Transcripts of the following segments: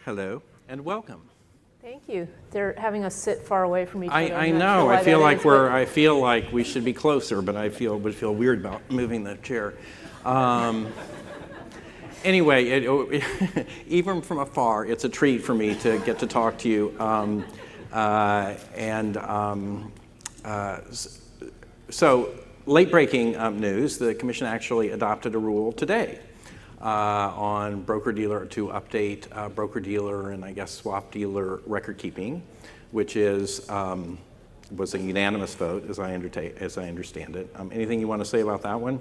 Hello and welcome. Thank you. They're having us sit far away from each other. I know. I feel like I feel like we should be closer, but would feel weird about moving the chair. Anyway, even from afar, it's a treat for me to get to talk to you. So, late-breaking news: the Commission actually adopted a rule today on broker-dealer to update broker-dealer and I guess swap-dealer record keeping, which was a unanimous vote, as I understand it. Anything you want to say about that one?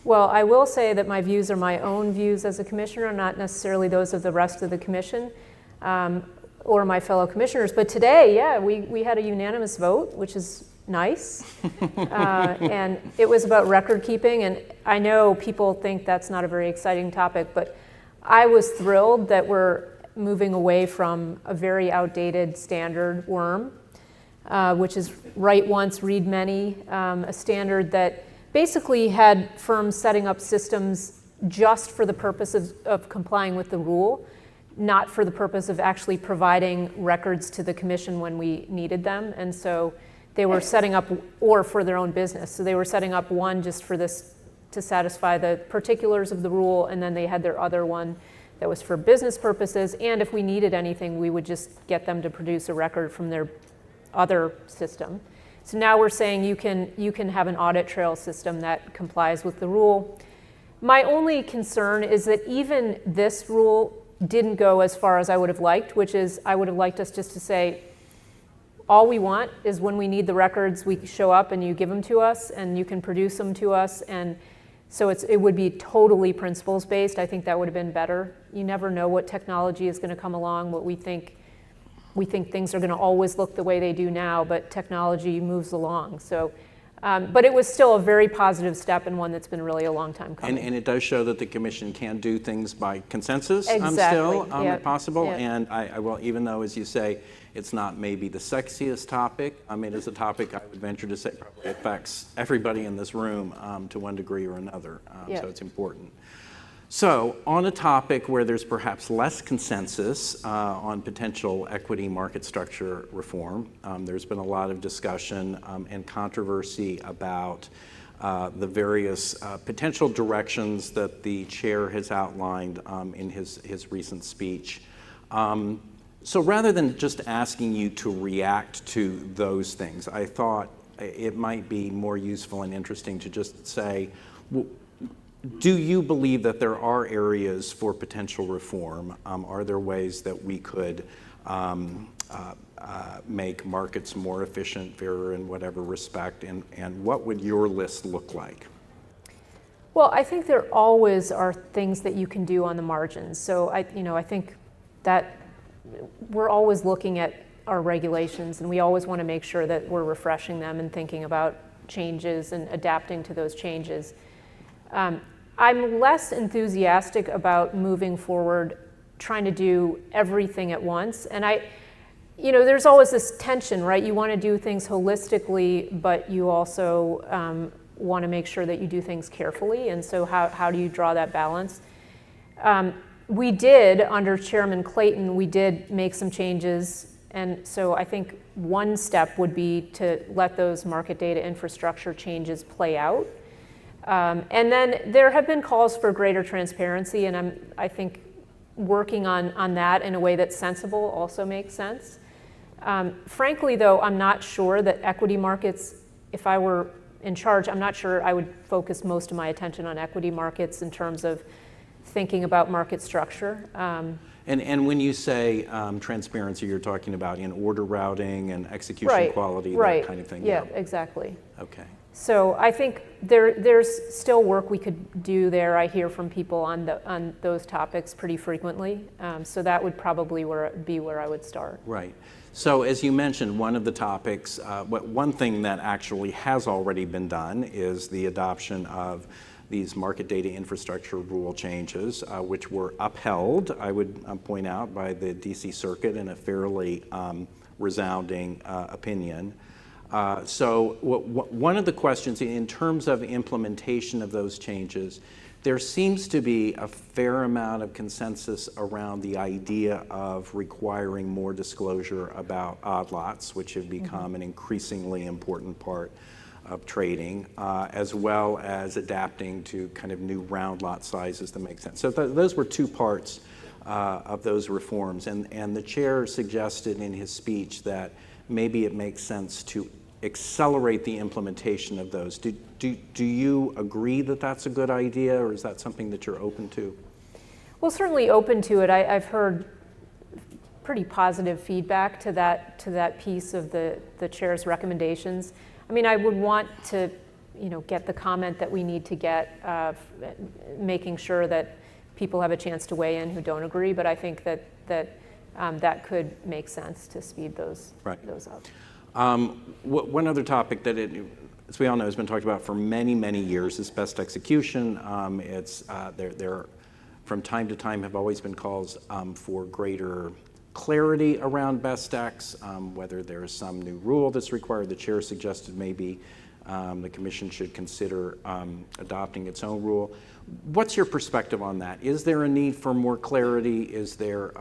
Well, I will say that my views are my own views as a commissioner, not necessarily those of the rest of the commission or my fellow commissioners. But today, yeah, we had a unanimous vote, which is nice. And it was about record keeping. And I know people think that's not a very exciting topic, but I was thrilled that we're moving away from a very outdated standard WORM, which is write once, read many, a standard that basically had firms setting up systems just for the purpose of complying with the rule, not for the purpose of actually providing records to the commission when we needed them. And so they were setting up, or for their own business. So they were setting up one just for this, to satisfy the particulars of the rule, and then they had their other one that was for business purposes. And if we needed anything, we would just get them to produce a record from their other system. So now we're saying you can have an audit trail system that complies with the rule. My only concern is that even this rule didn't go as far as I would have liked, which is I would have liked us just to say, all we want is when we need the records, we show up and you give them to us and you can produce them to us. And so it would be totally principles based. I think that would have been better. You never know what technology is going to come along, what we think things are going to always look the way they do now, but technology moves along. So, but it was still a very positive step and one that's been really a long time coming. And it does show that the Commission can do things by consensus exactly. If possible. Yep. And I will, even though, as you say, it's not maybe the sexiest topic, it is a topic I would venture to say probably affects everybody in this room to one degree or another. Yep. So it's important. So on a topic where there's perhaps less consensus on potential equity market structure reform, there's been a lot of discussion and controversy about the various potential directions that the chair has outlined in his recent speech. So rather than just asking you to react to those things, I thought it might be more useful and interesting to just say, do you believe that there are areas for potential reform? Are there ways that we could make markets more efficient, fairer in whatever respect, and what would your list look like? Well, I think there always are things that you can do on the margins. So I think that we're always looking at our regulations, and we always want to make sure that we're refreshing them and thinking about changes and adapting to those changes. I'm less enthusiastic about moving forward, trying to do everything at once. And there's always this tension, right? You want to do things holistically, but you also want to make sure that you do things carefully. And so how do you draw that balance? We did, under Chairman Clayton, we did make some changes. And so I think one step would be to let those market data infrastructure changes play out. And then there have been calls for greater transparency, and I think working on that in a way that's sensible also makes sense. Frankly, though, I'm not sure that equity markets, if I were in charge, I'm not sure I would focus most of my attention on equity markets in terms of thinking about market structure. And when you say transparency, you're talking about in order routing and execution quality, that kind of thing. Yeah, exactly. Okay. So I think there's still work we could do there. I hear from people on those topics pretty frequently. So that would probably be where I would start. Right. So as you mentioned, one of the topics, one thing that actually has already been done is the adoption of these market data infrastructure rule changes, which were upheld, I would point out, by the DC Circuit in a fairly resounding opinion. So one of the questions in terms of implementation of those changes, There seems to be a fair amount of consensus around the idea of requiring more disclosure about odd lots, which have become an increasingly important part of trading, as well as adapting to kind of new round lot sizes that make sense. So those were two parts of those reforms. And the chair suggested in his speech that maybe it makes sense to accelerate the implementation of those. Do you agree that that's a good idea, or is that something that you're open to? Well, certainly open to it. I've heard pretty positive feedback to that piece of the chair's recommendations. I mean, I would want to, get the comment that we need to get, making sure that people have a chance to weigh in who don't agree. But I think that could make sense to speed those up. One other topic that, as we all know, has been talked about for many, many years is best execution. There from time to time have always been calls for greater clarity around best ex, whether there is some new rule that's required. The chair suggested maybe the commission should consider adopting its own rule. What's your perspective on that? Is there a need for more clarity? Is there,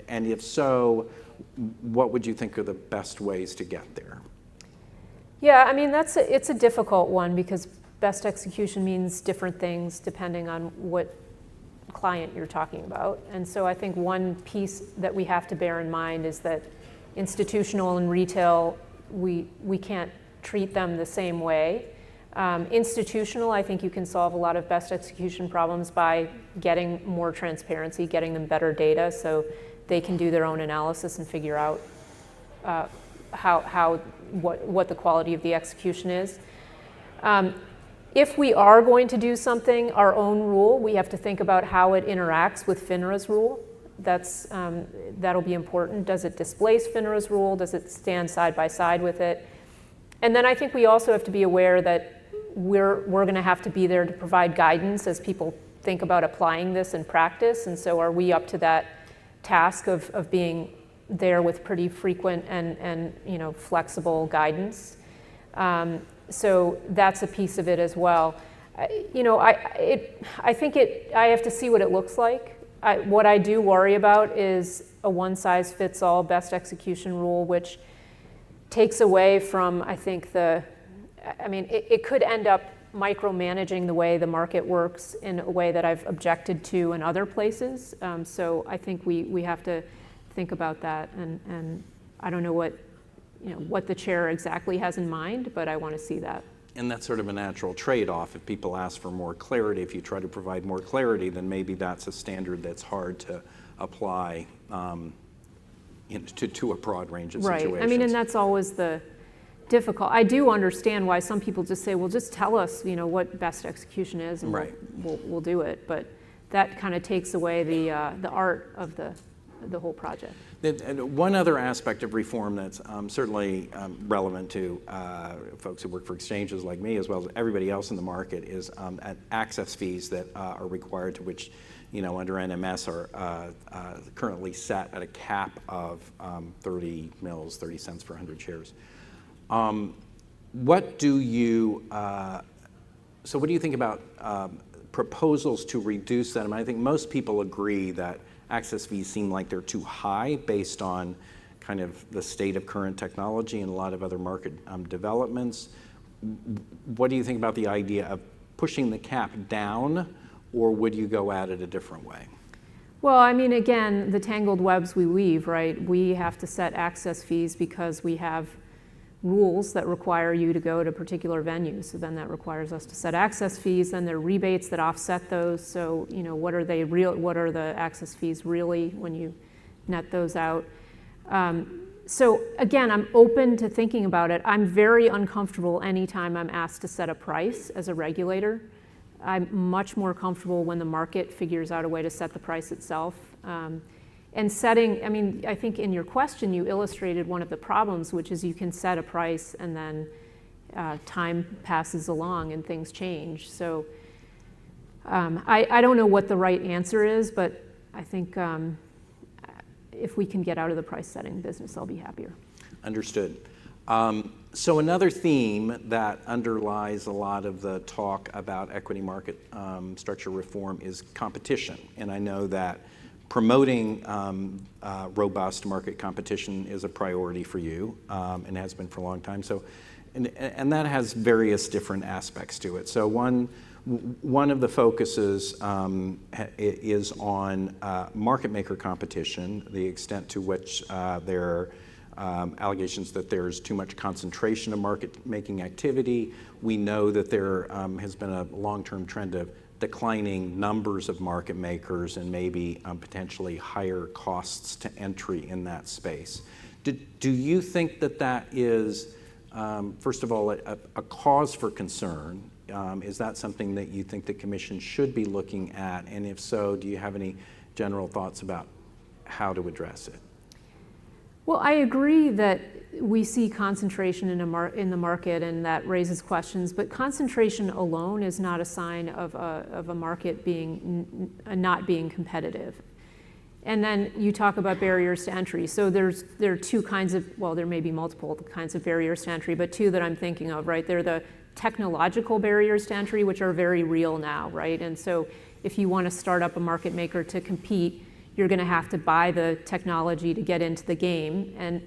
and if so, what would you think are the best ways to get there? Yeah, I mean, it's a difficult one because best execution means different things depending on what client you're talking about. And so I think one piece that we have to bear in mind is that institutional and retail, we can't treat them the same way. Institutional, I think you can solve a lot of best execution problems by getting more transparency, getting them better data so they can do their own analysis and figure out what the quality of the execution is. If we are going to do something, our own rule, we have to think about how it interacts with FINRA's rule. That'll be important. Does it displace FINRA's rule? Does it stand side by side with it? And then I think we also have to be aware that we're going to have to be there to provide guidance as people think about applying this in practice. And so are we up to that task of being there with pretty frequent and flexible guidance? So that's a piece of it as well. I think I have to see what it looks like. What I do worry about is a one-size-fits-all best execution rule, which takes away from, I think, it could end up micromanaging the way the market works in a way that I've objected to in other places. So I think we have to think about that, and I don't know what the chair exactly has in mind, but I want to see that. And that's sort of a natural trade-off. If people ask for more clarity, if you try to provide more clarity, then maybe that's a standard that's hard to apply to a broad range of situations. Right. I mean, and that's always the difficult. I do understand why some people just say, well, just tell us, what best execution is, and right. we'll do it. But that kind of takes away the art of the whole project. And one other aspect of reform that's certainly relevant to folks who work for exchanges like me, as well as everybody else in the market, is access fees that are required, to which, under NMS are currently set at a cap of 30 cents for 100 shares. What do you think about proposals to reduce that? I mean, I think most people agree that access fees seem like they're too high based on kind of the state of current technology and a lot of other market developments. What do you think about the idea of pushing the cap down, or would you go at it a different way? Well, I mean, again, the tangled webs we weave, right? We have to set access fees because we have rules that require you to go to particular venues. So then that requires us to set access fees. Then there are rebates that offset those. So, what are the access fees really when you net those out? So again, I'm open to thinking about it. I'm very uncomfortable anytime I'm asked to set a price as a regulator. I'm much more comfortable when the market figures out a way to set the price itself. And setting, I mean, I think in your question you illustrated one of the problems, which is you can set a price and then time passes along and things change. So I don't know what the right answer is, but I think if we can get out of the price setting business, I'll be happier. Understood. So another theme that underlies a lot of the talk about equity market structure reform is competition. And I know that promoting robust market competition is a priority for you and has been for a long time. So, and that has various different aspects to it. So one of the focuses is on market maker competition, the extent to which there are allegations that there's too much concentration of market-making activity. We know that there has been a long-term trend of declining numbers of market makers and maybe potentially higher costs to entry in that space. Do you think that that is, first of all, a cause for concern? Is that something that you think the Commission should be looking at? And if so, do you have any general thoughts about how to address it? Well, I agree that we see concentration in the market, and that raises questions, but concentration alone is not a sign of a market being not being competitive. And then you talk about barriers to entry. So there are two kinds of, well, there may be multiple kinds of barriers to entry, but two that I'm thinking of, right? They're the technological barriers to entry, which are very real now, right? And so if you want to start up a market maker to compete, you're going to have to buy the technology to get into the game. And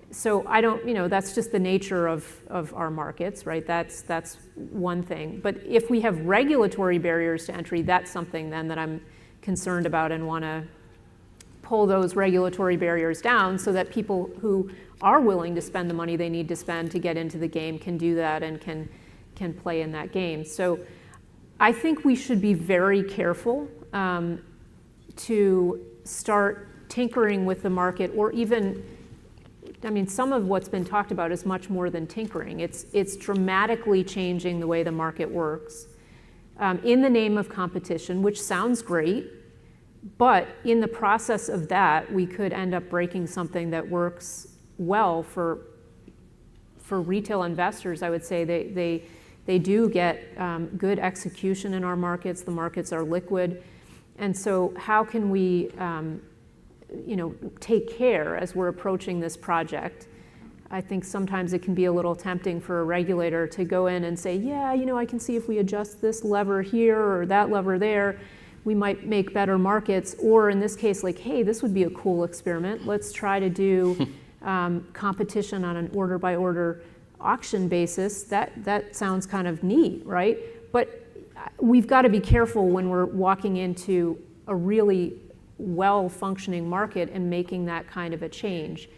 so I don't, that's just the nature of our markets, right? That's one thing. But if we have regulatory barriers to entry, that's something then that I'm concerned about and want to pull those regulatory barriers down so that people who are willing to spend the money they need to spend to get into the game can do that and can play in that game. So I think we should be very careful to start tinkering with the market, or even, some of what's been talked about is much more than tinkering. It's dramatically changing the way the market works in the name of competition, which sounds great, but in the process of that, we could end up breaking something that works well for retail investors. I would say they do get good execution in our markets. The markets are liquid. And so how can we take care as we're approaching this project? I think sometimes it can be a little tempting for a regulator to go in and say, yeah, I can see if we adjust this lever here or that lever there, we might make better markets. Or in this case, like, hey, this would be a cool experiment. Let's try to do competition on an order by order auction basis. That sounds kind of neat, right? But we've got to be careful when we're walking into a really well-functioning market and making that kind of a change.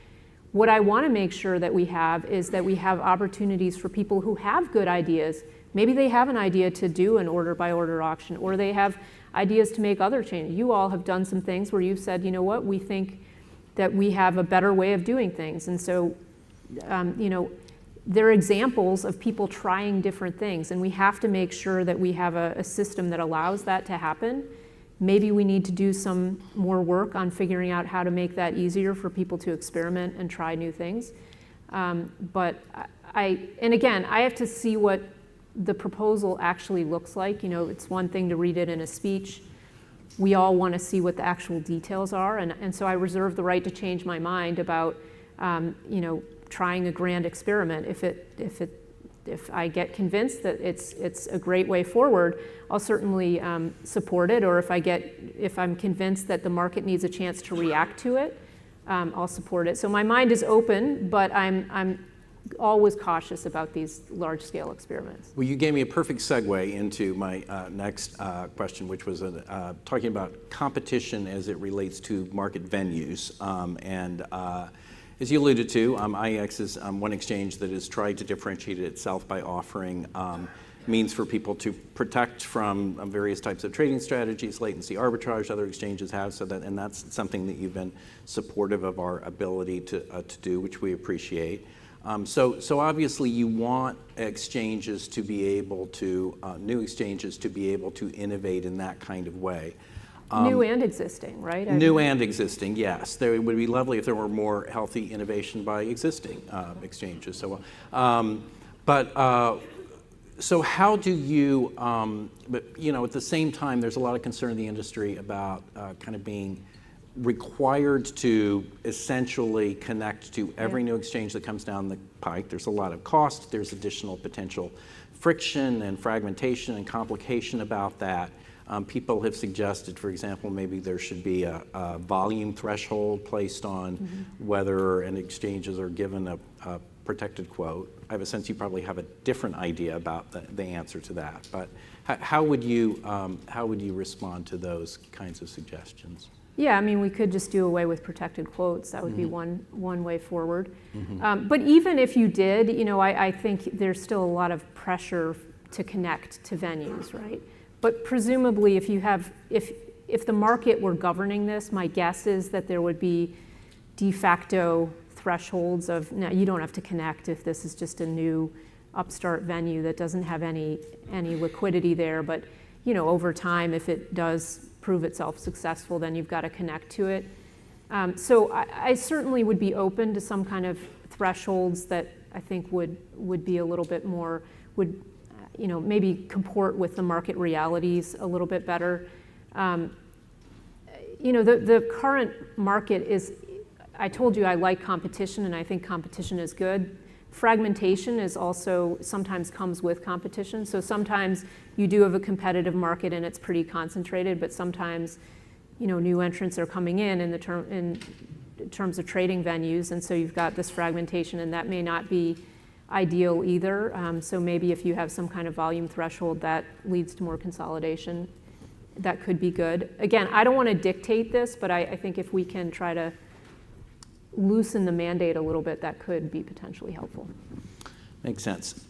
What I want to make sure that we have is that we have opportunities for people who have good ideas. Maybe they have an idea to do an order-by-order auction, or they have ideas to make other changes. You all have done some things where you've said, you know what, we think that we have a better way of doing things. And so, there are examples of people trying different things, and we have to make sure that we have a system that allows that to happen. Maybe we need to do some more work on figuring out how to make that easier for people to experiment and try new things. But and again, I have to see what the proposal actually looks like. It's one thing to read it in a speech. We all want to see what the actual details are, and so I reserve the right to change my mind about, trying a grand experiment. If I get convinced that it's a great way forward, I'll certainly support it. Or if I'm convinced that the market needs a chance to react to it, I'll support it. So my mind is open, but I'm always cautious about these large-scale experiments. Well, you gave me a perfect segue into my next question, which was talking about competition as it relates to market venues. As you alluded to, IEX is one exchange that has tried to differentiate itself by offering means for people to protect from various types of trading strategies, latency arbitrage other exchanges have, and that's something that you've been supportive of our ability to do, which we appreciate. So obviously you want exchanges to be able to, new exchanges to be able to innovate in that kind of way. New and existing, right? New and existing, yes. It would be lovely if there were more healthy innovation by existing exchanges. So, so how do you, but at the same time, there's a lot of concern in the industry about kind of being required to essentially connect to every new exchange that comes down the pike. There's a lot of cost, there's additional potential friction and fragmentation and complication about that. People have suggested, for example, maybe there should be a volume threshold placed on whether an exchanges are given a protected quote. I have a sense you probably have a different idea about the answer to that, but how would you respond to those kinds of suggestions? Yeah, I mean, we could just do away with protected quotes. That would be one way forward. But even if you did, you know, I think there's still a lot of pressure to connect to venues, right? But presumably, if the market were governing this, my guess is that there would be de facto thresholds of, now you don't have to connect if this is just a new upstart venue that doesn't have any liquidity there. But, you know, over time, if it does prove itself successful, then you've got to connect to it. So I certainly would be open to some kind of thresholds that I think would be a little bit more, would you know, maybe comport with the market realities a little bit better. You know, the current market is, I told you I like competition and I think competition is good. Fragmentation is also sometimes comes with competition. So sometimes you do have a competitive market and it's pretty concentrated, but sometimes, you know, new entrants are coming in terms of trading venues, and so you've got this fragmentation, and that may not be ideal either. So maybe if you have some kind of volume threshold that leads to more consolidation, that could be good. Again, I don't want to dictate this, but I think if we can try to loosen the mandate a little bit, that could be potentially helpful. Makes sense.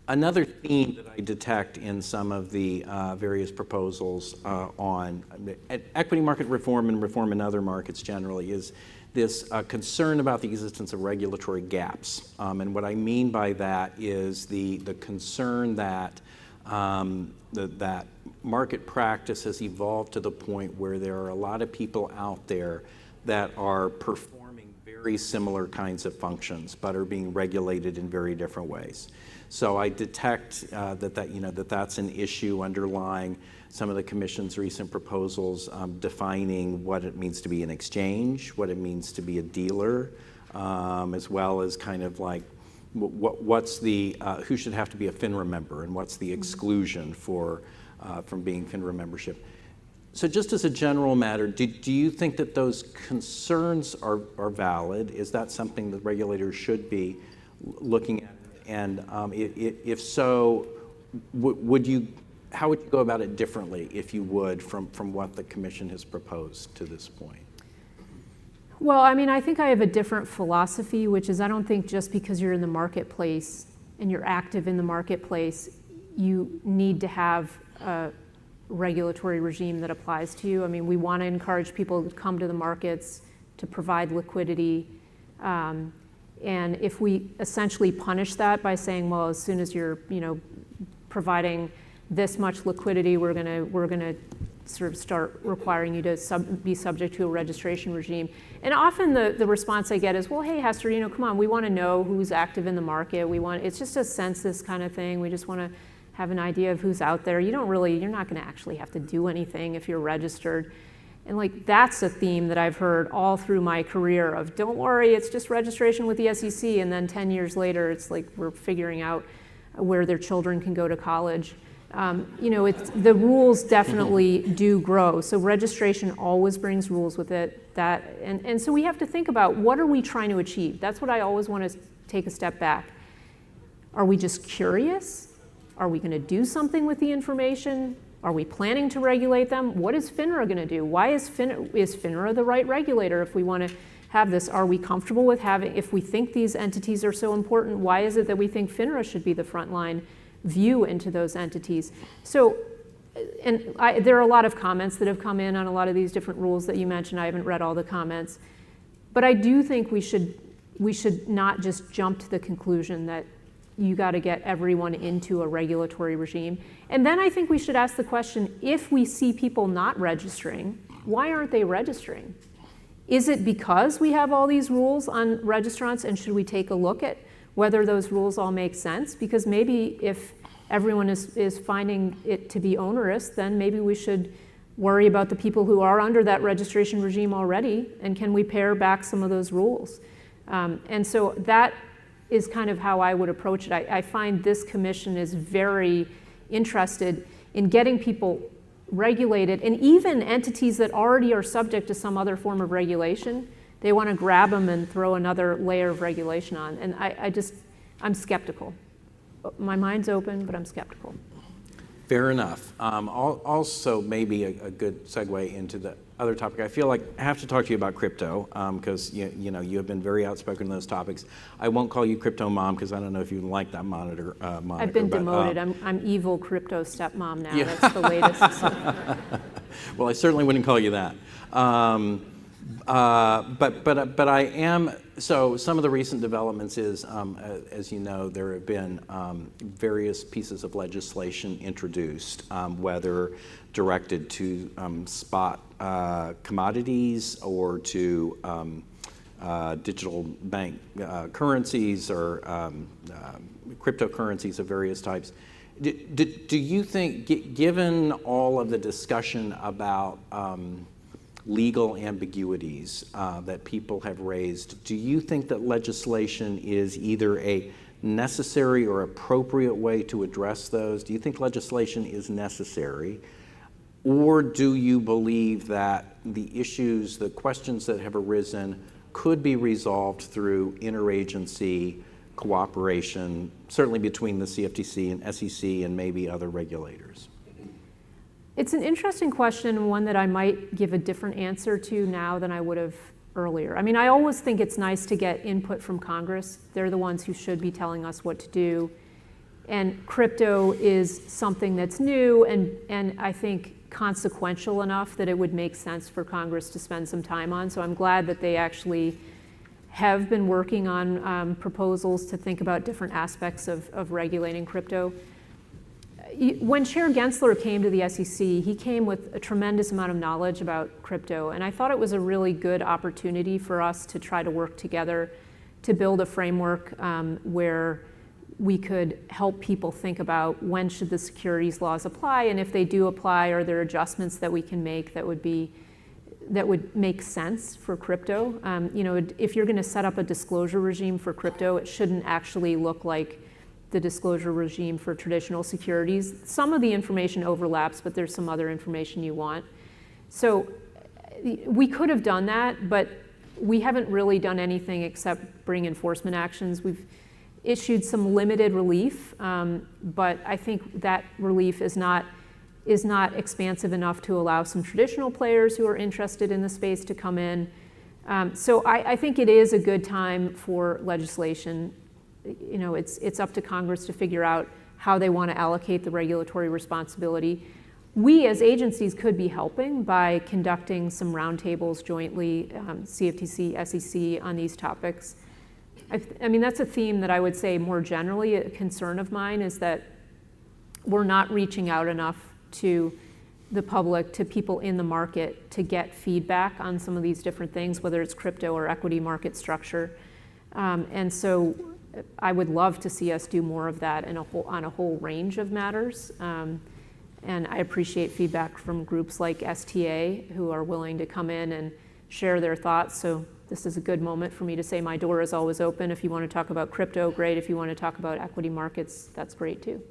Another theme that I detect in some of the various proposals on equity market reform and reform in other markets generally is this concern about the existence of regulatory gaps. And what I mean by that is the concern that that market practice has evolved to the point where there are a lot of people out there that are performing very similar kinds of functions, but are being regulated in very different ways. So I detect that's an issue underlying some of the Commission's recent proposals defining what it means to be an exchange, what it means to be a dealer, as well as kind of like what's the who should have to be a FINRA member and what's the exclusion for from being FINRA membership. So just as a general matter, do you think that those concerns are valid? Is that something that regulators should be looking at? And if so, how would you go about it differently, if you would, from what the Commission has proposed to this point? Well, I mean, I think I have a different philosophy, which is I don't think just because you're in the marketplace and you're active in the marketplace, you need to have a regulatory regime that applies to you. I mean, we want to encourage people to come to the markets to provide liquidity. And if we essentially punish that by saying, well, as soon as you're, providing this much liquidity, we're gonna sort of start requiring you to be subject to a registration regime. And often the response I get is, well, hey, Hester, come on, we want to know who's active in the market. It's just a census kind of thing. We just want to have an idea of who's out there. You're not going to actually have to do anything if you're registered. And that's a theme that I've heard all through my career of, don't worry, it's just registration with the SEC. And then 10 years later, it's like we're figuring out where their children can go to college. The rules definitely do grow. So registration always brings rules with it. And so we have to think about, what are we trying to achieve? That's what I always want to take a step back. Are we just curious? Are we going to do something with the information? Are we planning to regulate them? What is FINRA going to do? Why is FINRA the right regulator if we want to have this? Are we comfortable with if we think these entities are so important, why is it that we think FINRA should be the frontline view into those entities? So, there are a lot of comments that have come in on a lot of these different rules that you mentioned. I haven't read all the comments. But I do think we should not just jump to the conclusion that you got to get everyone into a regulatory regime. And then I think we should ask the question, if we see people not registering, why aren't they registering? Is it because we have all these rules on registrants, and should we take a look at whether those rules all make sense? Because maybe if everyone is finding it to be onerous, then maybe we should worry about the people who are under that registration regime already, and can we pare back some of those rules? And so that is kind of how I would approach it. I find this commission is very interested in getting people regulated, and even entities that already are subject to some other form of regulation, they want to grab them and throw another layer of regulation on. And I'm skeptical. My mind's open, but I'm skeptical. Fair enough. Also, maybe a good segue into the other topic. I feel like I have to talk to you about crypto because you have been very outspoken on those topics. I won't call you Crypto Mom because I don't know if you like that moniker. I've been demoted. I'm evil crypto stepmom now. Yeah. That's the latest. Well, I certainly wouldn't call you that. But I am, so some of the recent developments is, as you know, there have been various pieces of legislation introduced, whether directed to spot commodities or to digital bank currencies or cryptocurrencies of various types. Do you think, given all of the discussion about legal ambiguities that people have raised, do you think that legislation is either a necessary or appropriate way to address those? Do you think legislation is necessary? Or do you believe that the issues, the questions that have arisen could be resolved through interagency cooperation, certainly between the CFTC and SEC and maybe other regulators? It's an interesting question, and one that I might give a different answer to now than I would have earlier. I mean, I always think it's nice to get input from Congress. They're the ones who should be telling us what to do. And crypto is something that's new and I think consequential enough that it would make sense for Congress to spend some time on. So I'm glad that they actually have been working on proposals to think about different aspects of regulating crypto. When Chair Gensler came to the SEC, he came with a tremendous amount of knowledge about crypto, and I thought it was a really good opportunity for us to try to work together to build a framework where we could help people think about when should the securities laws apply, and if they do apply, are there adjustments that we can make that would make sense for crypto? If you're going to set up a disclosure regime for crypto, it shouldn't actually look like the disclosure regime for traditional securities. Some of the information overlaps, but there's some other information you want. So we could have done that, but we haven't really done anything except bring enforcement actions. We've issued some limited relief, but I think that relief is not expansive enough to allow some traditional players who are interested in the space to come in. So I think it is a good time for legislation. It's up to Congress to figure out how they want to allocate the regulatory responsibility. We as agencies could be helping by conducting some roundtables jointly, CFTC, SEC, on these topics. I mean, that's a theme that I would say more generally a concern of mine is that we're not reaching out enough to the public, to people in the market to get feedback on some of these different things, whether it's crypto or equity market structure. And so I would love to see us do more of that on a whole range of matters. And I appreciate feedback from groups like STA who are willing to come in and share their thoughts. So this is a good moment for me to say my door is always open. If you want to talk about crypto, great. If you want to talk about equity markets, that's great too.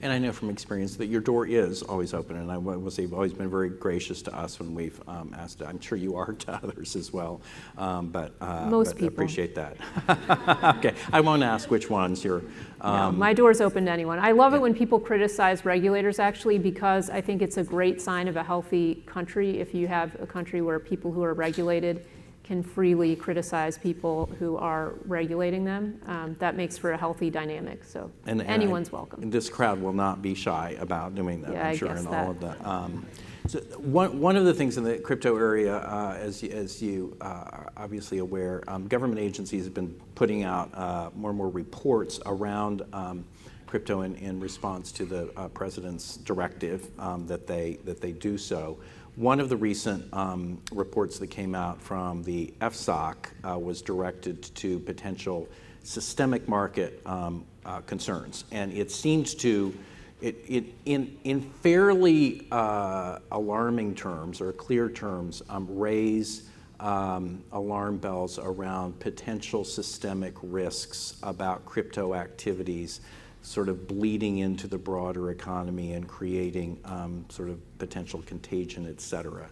And I know from experience that your door is always open, and I will say you've always been very gracious to us when we've asked. I'm sure you are to others as well, but people appreciate that. Okay, I won't ask which ones you're. No, my door's open to anyone. I love it when people criticize regulators, actually, because I think it's a great sign of a healthy country if you have a country where people who are regulated can freely criticize people who are regulating them. That makes for a healthy dynamic, so anyone's welcome. This crowd will not be shy about doing that, yeah, I'm sure, in all of that. So one of the things in the crypto area, as you are obviously aware, government agencies have been putting out more and more reports around crypto in response to the president's directive that they do so. One of the recent reports that came out from the FSOC was directed to potential systemic market concerns, and it seems to in fairly alarming terms or clear terms, raise alarm bells around potential systemic risks about crypto activities sort of bleeding into the broader economy and creating sort of potential contagion, et cetera.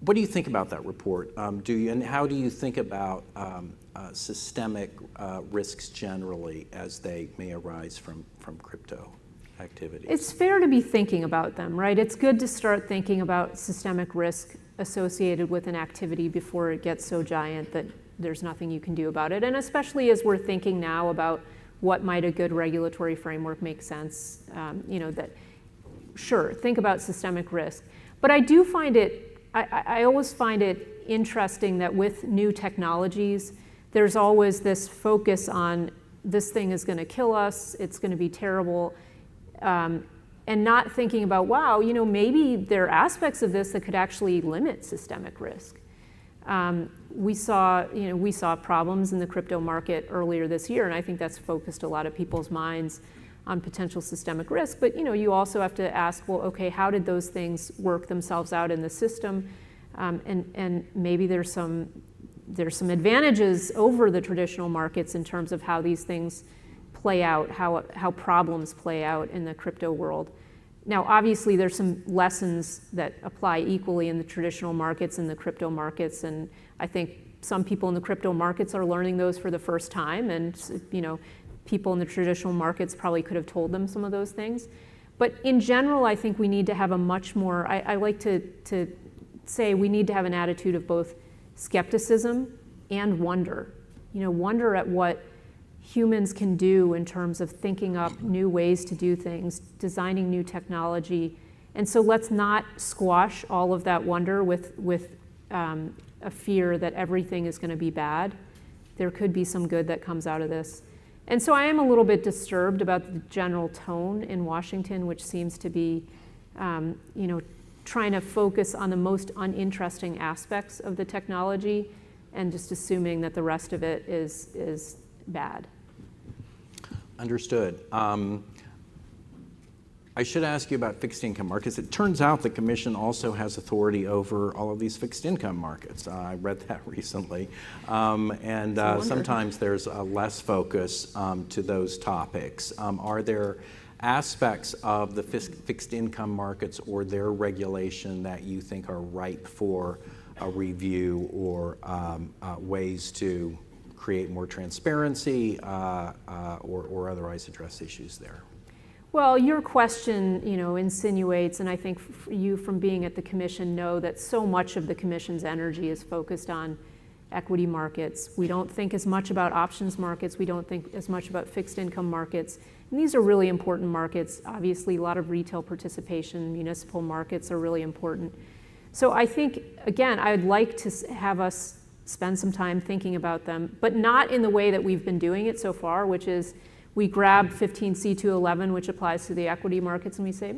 What do you think about that report? And how do you think about systemic risks generally as they may arise from crypto activities? It's fair to be thinking about them, right? It's good to start thinking about systemic risk associated with an activity before it gets so giant that there's nothing you can do about it. And especially as we're thinking now about what might a good regulatory framework make sense, that, sure, think about systemic risk. But I do find it, I always find it interesting that with new technologies, there's always this focus on this thing is going to kill us, it's going to be terrible, and not thinking about, wow, maybe there are aspects of this that could actually limit systemic risk. We saw problems in the crypto market earlier this year, and I think that's focused a lot of people's minds on potential systemic risk. But you also have to ask, well, okay, how did those things work themselves out in the system? And maybe there's some advantages over the traditional markets in terms of how these things play out, how problems play out in the crypto world. Now, obviously, there's some lessons that apply equally in the traditional markets and the crypto markets, and I think some people in the crypto markets are learning those for the first time, and people in the traditional markets probably could have told them some of those things. But in general, I think we need to have a much more, I like to say we need to have an attitude of both skepticism and wonder. Wonder at what humans can do in terms of thinking up new ways to do things, designing new technology. And so let's not squash all of that wonder with a fear that everything is going to be bad. There could be some good that comes out of this. And so I am a little bit disturbed about the general tone in Washington, which seems to be, trying to focus on the most uninteresting aspects of the technology and just assuming that the rest of it is bad. Understood. I should ask you about fixed income markets. It turns out the Commission also has authority over all of these fixed income markets. I read that recently. Sometimes there's less focus to those topics. Are there aspects of the fixed income markets or their regulation that you think are ripe for a review or ways to create more transparency or otherwise address issues there? Well, your question, insinuates, and I think you from being at the Commission know that so much of the Commission's energy is focused on equity markets. We don't think as much about options markets. We don't think as much about fixed income markets. And these are really important markets. Obviously, a lot of retail participation, municipal markets are really important. So I think, again, I would like to have us spend some time thinking about them, but not in the way that we've been doing it so far, which is we grab 15C211, which applies to the equity markets, and we say,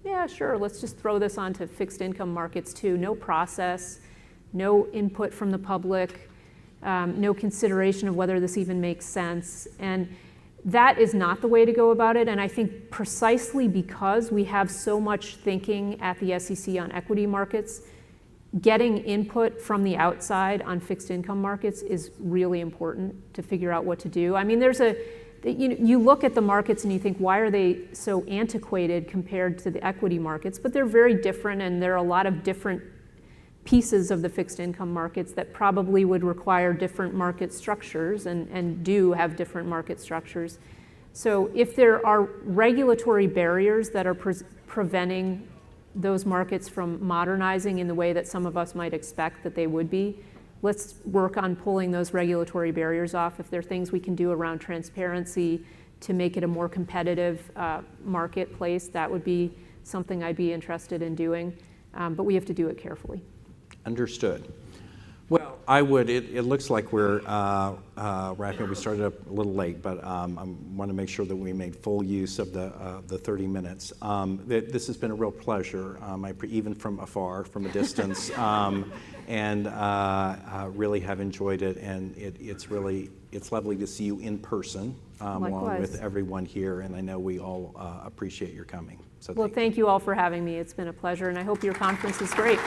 yeah, sure, let's just throw this onto fixed income markets too. No process, no input from the public, no consideration of whether this even makes sense. And that is not the way to go about it. And I think precisely because we have so much thinking at the SEC on equity markets, getting input from the outside on fixed income markets is really important to figure out what to do. I mean, you look at the markets and you think, why are they so antiquated compared to the equity markets? But they're very different, and there are a lot of different pieces of the fixed income markets that probably would require different market structures and do have different market structures. So if there are regulatory barriers that are preventing those markets from modernizing in the way that some of us might expect that they would be, let's work on pulling those regulatory barriers off. If there are things we can do around transparency to make it a more competitive marketplace, that would be something I'd be interested in doing. But we have to do it carefully. Understood. Well, I would. It looks like we're wrapping up. We started up a little late, but I want to make sure that we made full use of the 30 minutes. This has been a real pleasure, even from afar, from a distance, and really have enjoyed it. And it's lovely to see you in person, along with everyone here. And I know we all appreciate your coming. So well, thank you all for having me. It's been a pleasure, and I hope your conference is great.